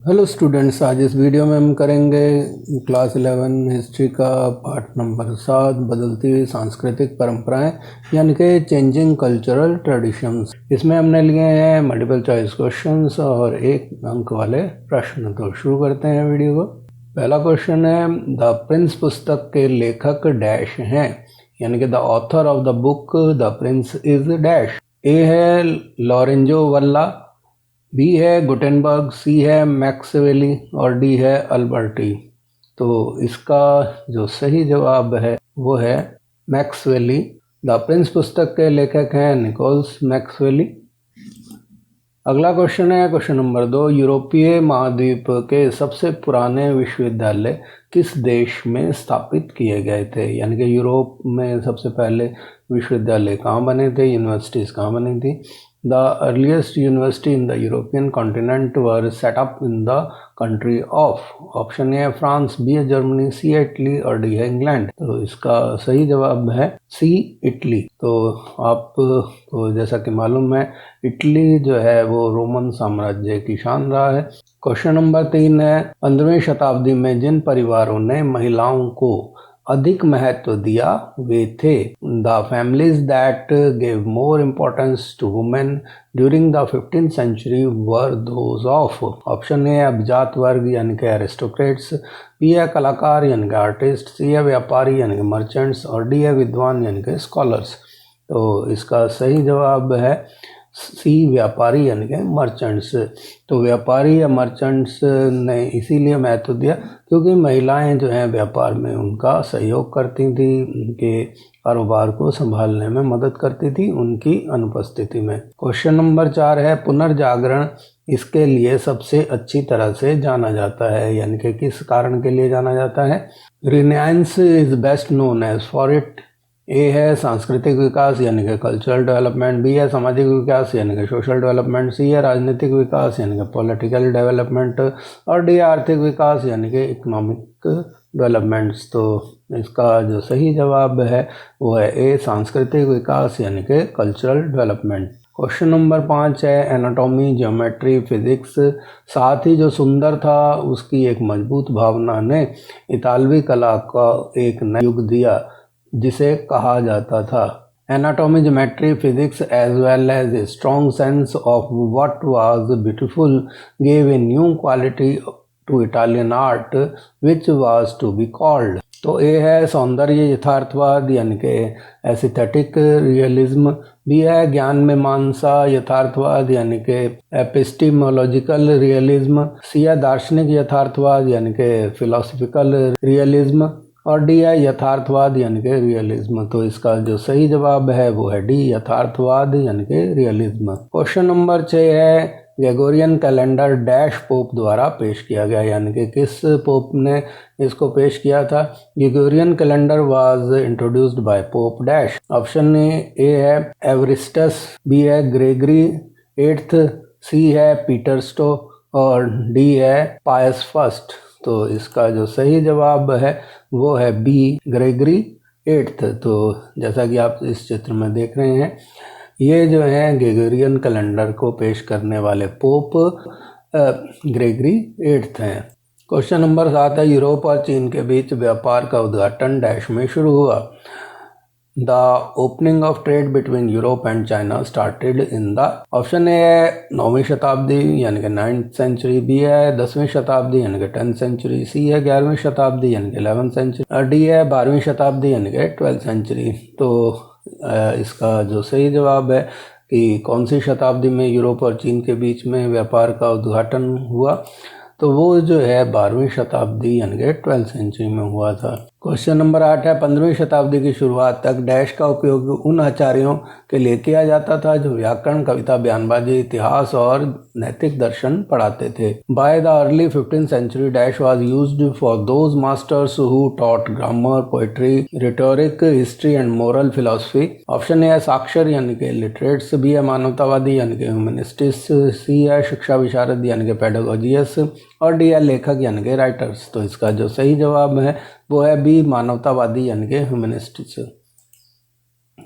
Hello students, आज इस video में हम करेंगे क्लास 11 हिस्ट्री का पार्ट नंबर 7 बदलती हुई सांस्कृतिक परंपराएं यानी कि चेंजिंग कल्चरल ट्रेडिशंस। इसमें हमने लिए हैं मल्टीपल चॉइस क्वेश्चंस और 1 अंक वाले प्रश्न। तो शुरू करते हैं वीडियो को। पहला क्वेश्चन है, द प्रिंस पुस्तक के लेखक डैश हैं, यानी कि the author of the book the prince is dash. A है लॉरेंजो वल्ला, बी है गुटेनबर्ग, सी है मैक्सवेली और डी है अल्बर्टी। तो इसका जो सही जवाब है वो है मैक्सवेली। द प्रिंस पुस्तक के लेखक हैं निकोलस मैक्सवेली। अगला क्वेश्चन है क्वेश्चन नंबर 2, यूरोपीय महाद्वीप के सबसे पुराने विश्वविद्यालय किस देश में स्थापित किए गए थे, यानी कि यूरोप में सबसे पहले विश्वविद्यालय कहाँ बने थे, यूनिवर्सिटीज़ कहाँ बनी थी। The earliest university in the European continent were set up in the country of, option A है फ्रांस, बी है जर्मनी, सी है इटली और डी है इंग्लैंड। तो इसका सही जवाब है सी इटली। तो आपको जैसा कि मालूम है इटली जो है वो रोमन साम्राज्य की शान रहा है। क्वेश्चन नंबर 3 है, 15वीं शताब्दी में जिन परिवारों ने महिलाओं को अधिक महत्व दिया वे थे। The families that gave more importance to women during the 15th century were those of, option A अभिजात वर्ग यानी कि एरिस्टोक्रेट्स, बी है कलाकार यानी कि आर्टिस्ट, सी है व्यापारी यानी कि मर्चेंट्स और डी है विद्वान यानी कि स्कॉलर्स। तो इसका सही जवाब है सी व्यापारी यानी कि मर्चेंट्स। तो व्यापारी या मर्चेंट्स ने इसीलिए महत्व दिया क्योंकि महिलाएं जो हैं व्यापार में उनका सहयोग करती थी, उनके कारोबार को संभालने में मदद करती थी उनकी अनुपस्थिति में। क्वेश्चन नंबर 4 है, पुनर्जागरण इसके लिए सबसे अच्छी तरह से जाना जाता है, यानी कि किस कारण के लिए जाना जाता है। Renaissance is best known as for it. A है सांस्कृतिक विकास यानी कि कल्चरल डेवलपमेंट, बी है सामाजिक विकास यानी कि सोशल डेवलपमेंट, सी है राजनीतिक विकास यानी कि पॉलिटिकल डेवलपमेंट और डी आर्थिक विकास यानी कि इकोनॉमिक डेवलपमेंट्स। तो इसका जो सही जवाब है वो है ए सांस्कृतिक विकास यानी कि कल्चरल डेवलपमेंट। क्वेश्चन नंबर 5 है, एनाटॉमी, ज्योमेट्री, फिजिक्स साथ ही जो सुंदर था उसकी एक मजबूत भावना ने इतालवी कला का एक नया युग दिया जिसे कहा जाता था। Anatomy, geometry, physics as well as a strong sense of what was beautiful gave a new quality to Italian art which was to be called. तो ए है सौंदर्य यथार्थवाद यानी कि एस्थेटिक रियलिज्म, बी है ज्ञान में मानसा यथार्थवाद यानी कि एपिस्टीमोलॉजिकल रियलिज्म, सी है दार्शनिक यथार्थवाद यानी कि फिलोसफिकल रियलिज्म और डी है यथार्थवाद यानी कि रियलिज्म। तो इसका जो सही जवाब है वो है डी यथार्थवाद यानी कि रियलिज्म। क्वेश्चन नंबर 6 है, ग्रेगोरियन कैलेंडर डैश पोप द्वारा पेश किया गया, यानी कि किस पोप ने इसको पेश किया था। Gregorian calendar was introduced by pope dash. Option A है एवरिस्टस, बी है ग्रेगरी 8th, सी है पीटर स्टो और डी है पायस फर्स्ट। तो इसका जो सही जवाब है वो है बी ग्रेगरी 8th। तो जैसा कि आप इस चित्र में देख रहे हैं ये जो है ग्रेगोरियन कैलेंडर को पेश करने वाले पोप ग्रेगरी 8th हैं। क्वेश्चन नंबर 7 है, यूरोप और चीन के बीच व्यापार का उद्घाटन डैश में शुरू हुआ। The opening of trade between Europe and China started in the, option A है 9वीं शताब्दी यानी कि 9th सेंचुरी, बी है 10वीं शताब्दी यानी कि 10th सेंचुरी, सी है 11वीं शताब्दी यानी कि 11th सेंचुरी और डी है 12वीं शताब्दी यानी कि 12th सेंचुरी। तो इसका जो सही जवाब है कि कौन सी शताब्दी में यूरोप और चीन के बीच में व्यापार का उद्घाटन हुआ, तो वो जो है 12वीं शताब्दी यानी कि 12th सेंचुरी में हुआ था। क्वेश्चन नंबर 8 है, 15वीं शताब्दी की शुरुआत तक डैश का उपयोग उन आचार्यों के लिए किया जाता था जो व्याकरण, कविता, बयानबाजी, इतिहास और नैतिक दर्शन पढ़ाते थे। By the early 15th century dash was used for those masters who taught grammar, poetry, rhetoric, history and moral philosophy. Option A है साक्षर यानी कि लिटरेट्स, बी है मानवतावादी यानी कि ह्यूमनिस्टिस, सी है शिक्षा विशारद यानी कि पेडागोजियस और डी है लेखक यानी कि राइटर्स। तो इसका जो सही जवाब है वो है बी मानवतावादी यानी कि ह्यूमनिस्टिक्स।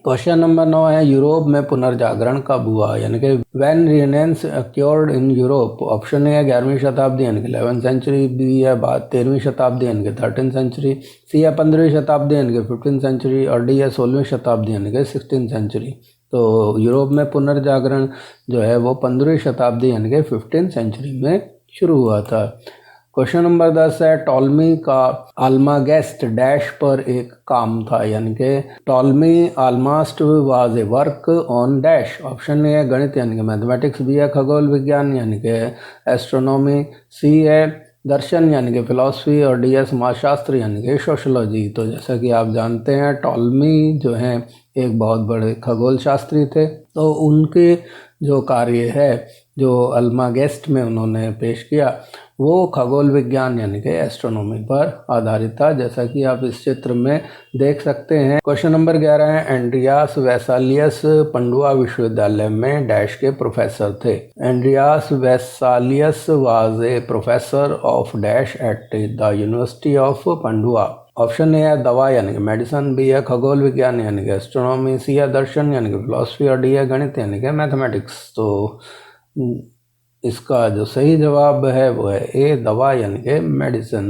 क्वेश्चन नंबर 9 है यूरोप में पुनर्जागरण कब हुआ, यानी कि when renaissance accrued in Europe. Option A है 11वीं शताब्दी यानी कि 11th सेंचुरी, बी है 13वीं शताब्दी यानी कि 13th सेंचुरी, सी है 15वीं शताब्दी यानी कि 15th सेंचुरी और डी है 16वीं शताब्दी यानी कि 16th सेंचुरी। तो यूरोप में पुनर्जागरण जो है वो 15वीं शताब्दी यानी कि 15th सेंचुरी में शुरू हुआ था। क्वेश्चन नंबर 10 है टॉलमी का आल्मागेस्ट डैश पर एक काम था, यानी कि Ptolemy Almagest was a work on dash. Option A है गणित यानी कि मैथमेटिक्स, बी है खगोल विज्ञान यानी कि एस्ट्रोनॉमी, सी है दर्शन यानी कि फिलॉसफी और डी है समाजशास्त्र यानी कि सोशोलॉजी। तो जैसा कि आप जानते हैं टॉलमी जो हैं एक बहुत बड़े खगोल शास्त्री थे, तो उनके जो कार्य है जो अल्मागेस्ट में उन्होंने पेश किया वो खगोल विज्ञान यानी कि एस्ट्रोनॉमी पर आधारित था, जैसा कि आप इस चित्र में देख सकते हैं। क्वेश्चन नंबर 11 है एंड्रियास वेसालियस पंडुआ विश्वविद्यालय में डैश के प्रोफेसर थे। Andreas Vesalius was a professor of dash at the university of Padua. Option A है दवा यानी कि मेडिसिन, बी है खगोल विज्ञान यानी कि एस्ट्रोनॉमी, सी है दर्शन यानी कि फिलॉसफी और डी है गणित यानी कि मैथमेटिक्स। तो इसका जो सही जवाब है वो है ए दवा यानी कि मेडिसिन।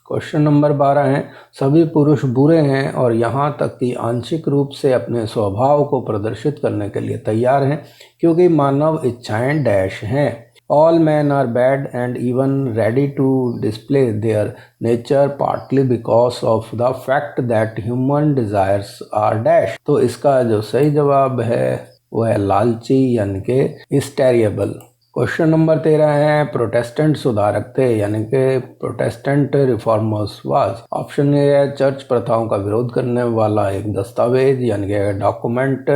क्वेश्चन नंबर 12 है सभी पुरुष बुरे हैं और यहाँ तक कि आंशिक रूप से अपने स्वभाव को प्रदर्शित करने के लिए तैयार हैं क्योंकि मानव इच्छाएं डैश हैं। All men are bad and even ready to display their nature partly because of the fact that human desires are dash। तो इसका जो सही जवाब है वो है लालची यानी कि हिस्टेरिएबल। क्वेश्चन नंबर 13 है प्रोटेस्टेंट सुधारक थे यानी कि Protestant reformers was. Option A है चर्च प्रथाओं का विरोध करने वाला एक दस्तावेज यानी कि document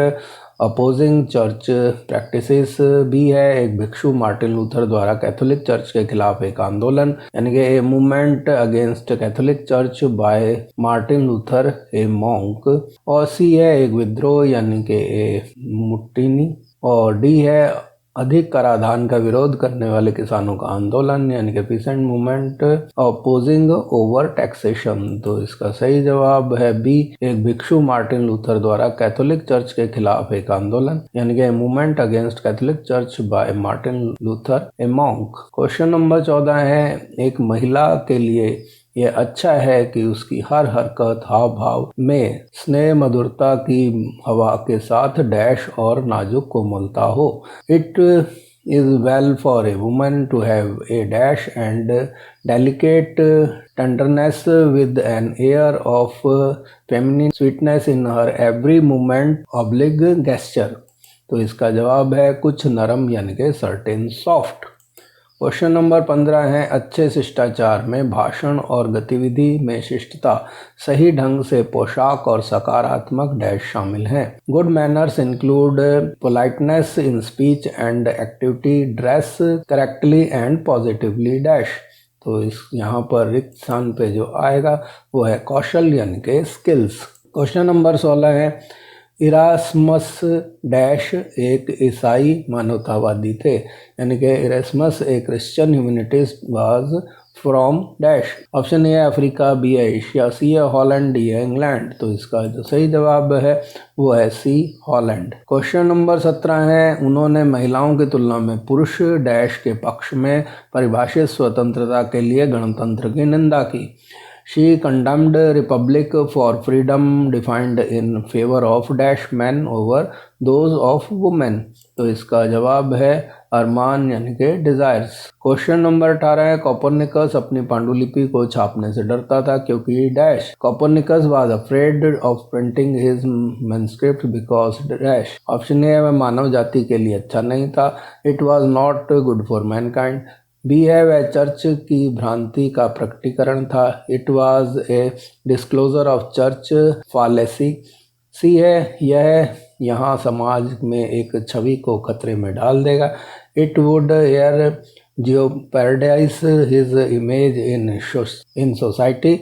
opposing church practices, B है एक भिक्षु मार्टिन लूथर द्वारा कैथोलिक चर्च के खिलाफ एक आंदोलन यानी कि a movement against Catholic church by Martin Luther a monk, और सी है एक विद्रोह यानी कि ए मुटिनी, और डी है अधिक कराधान का विरोध करने वाले किसानों का आंदोलन यानी कि peasant movement opposing over taxation. तो इसका सही जवाब है बी एक भिक्षु मार्टिन लूथर द्वारा कैथोलिक चर्च के खिलाफ एक आंदोलन यानी कि movement against Catholic church by Martin Luther a monk. Question number 14 है एक महिला के लिए यह अच्छा है कि उसकी हर हरकत हाव भाव में स्नेह मधुरता की हवा के साथ डैश और नाजुक कोमलता हो। It is well for a woman to have a dash and delicate tenderness with an air of feminine sweetness in her every movement oblige gesture. तो इसका जवाब है कुछ नरम यानी कि सर्टेन सॉफ्ट। क्वेश्चन नंबर 15 है अच्छे शिष्टाचार में भाषण और गतिविधि में शिष्टता, सही ढंग से पोशाक और सकारात्मक डैश शामिल हैं। Good manners include politeness in speech and activity, dress correctly and positively dash. तो इस यहाँ पर रिक्त स्थान पे जो आएगा वो है कौशल यानी कि स्किल्स। क्वेश्चन नंबर 16 है इरास्मस डैश एक ईसाई मानवतावादी थे यानी कि इरास्मस एक Christian humanist was from dash. Option A है अफ्रीका, बी है एशिया, सी है हॉलैंड, डी है इंग्लैंड। तो इसका जो सही जवाब है वो है सी हॉलैंड। क्वेश्चन नंबर 17 है उन्होंने महिलाओं की तुलना में पुरुष डैश के पक्ष में परिभाषित स्वतंत्रता के लिए गणतंत्र की निंदा की। She condemned republic for freedom defined in favor of dash men over those of women। तो इसका जवाब है अरमान यानी कि डिजायर्स। क्वेश्चन नंबर 18 है कोपरनिकस अपनी पांडुलिपि को छापने से डरता था क्योंकि dash. Copernicus was afraid of printing his manuscript because dash. Option A वह मानव जाति के लिए अच्छा नहीं था, it was not good for mankind. B है वह चर्च की भ्रांति का प्रकटीकरण था, it was a disclosure of church fallacy. C है यह यहाँ समाज में एक छवि को खतरे में डाल देगा, it would air jeopardize his image in society.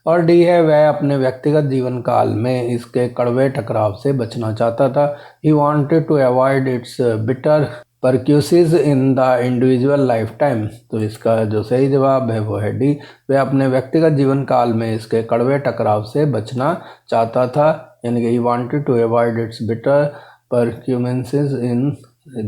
और डी है वह अपने व्यक्तिगत जीवन काल में इसके कड़वे टकराव से बचना चाहता था, he wanted to avoid its bitter percussions in the individual lifetime. तो इसका जो सही जवाब है वो है डी, वह अपने व्यक्तिगत जीवन काल में इसके कड़वे टकराव से बचना चाहता था, यानी कि he wanted to avoid its bitter percussions in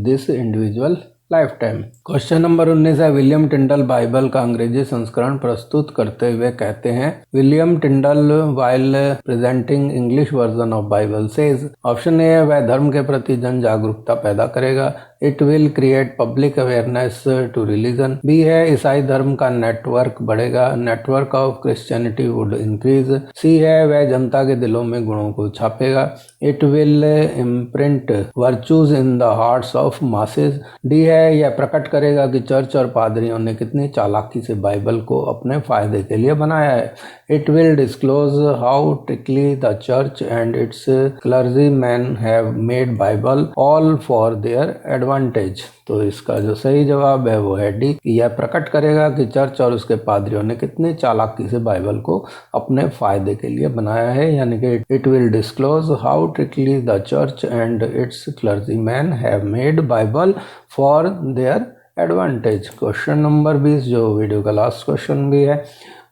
this individual lifetime. Question number 19 है, विलियम टिंडल बाइबल का अंग्रेजी संस्करण प्रस्तुत करते हुए कहते हैं। William Tyndale while presenting English version of Bible says. Option A है, वह धर्म के प्रति जन जागरूकता पैदा करेगा। It will create public awareness to religion. B है, ईसाई धर्म का नेटवर्क बढ़ेगा। Network of Christianity would increase. C है, वह जनता के दिलों में गुणों को छापेगा। It will imprint virtues in the hearts of masses. D है, यह प्रकट करेगा कि चर्च और पादरियों ने कितनी चालाकी से बाइबल को अपने फायदे के लिए बनाया है। It will disclose how tricky the church and it's clergy man have made Bible all for their advantage. तो इसका जो सही जवाब है वो है डी, यह प्रकट करेगा कि चर्च और उसके पादरियों ने कितनी चालाकी से बाइबल को अपने फायदे के लिए बनाया है, यानी कि it will disclose how tricky the church and it's clergy man have made Bible for their advantage. Question number 20 जो वीडियो का लास्ट क्वेश्चन भी है,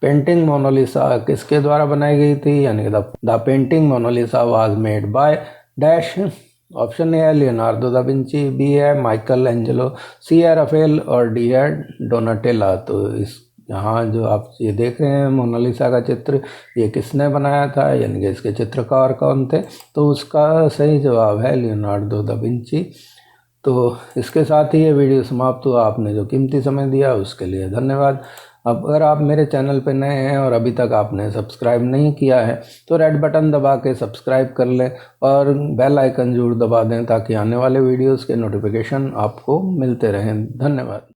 पेंटिंग मोनालिसा किसके द्वारा बनाई गई थी, यानी कि the painting Mona Lisa was made by dash. Option A है लियोनार्डो दा विंची, बी है माइकल एंजेलो, सी है राफेल और डी है डोनाटेला। तो इस यहाँ जो आप ये देख रहे हैं मोनालिसा का चित्र, ये किसने बनाया था, यानी कि इसके चित्रकार कौन थे, तो उसका सही जवाब है लियोनार्डो दा विंची। तो इसके साथ ही ये वीडियो समाप्त हुआ। आपने जो कीमती समय दिया उसके लिए धन्यवाद। अब अगर आप मेरे चैनल पर नए हैं और अभी तक आपने सब्सक्राइब नहीं किया है तो रेड बटन दबा के सब्सक्राइब कर लें और बेल आइकन जरूर दबा दें ताकि आने वाले वीडियोस के नोटिफिकेशन आपको मिलते रहें। धन्यवाद।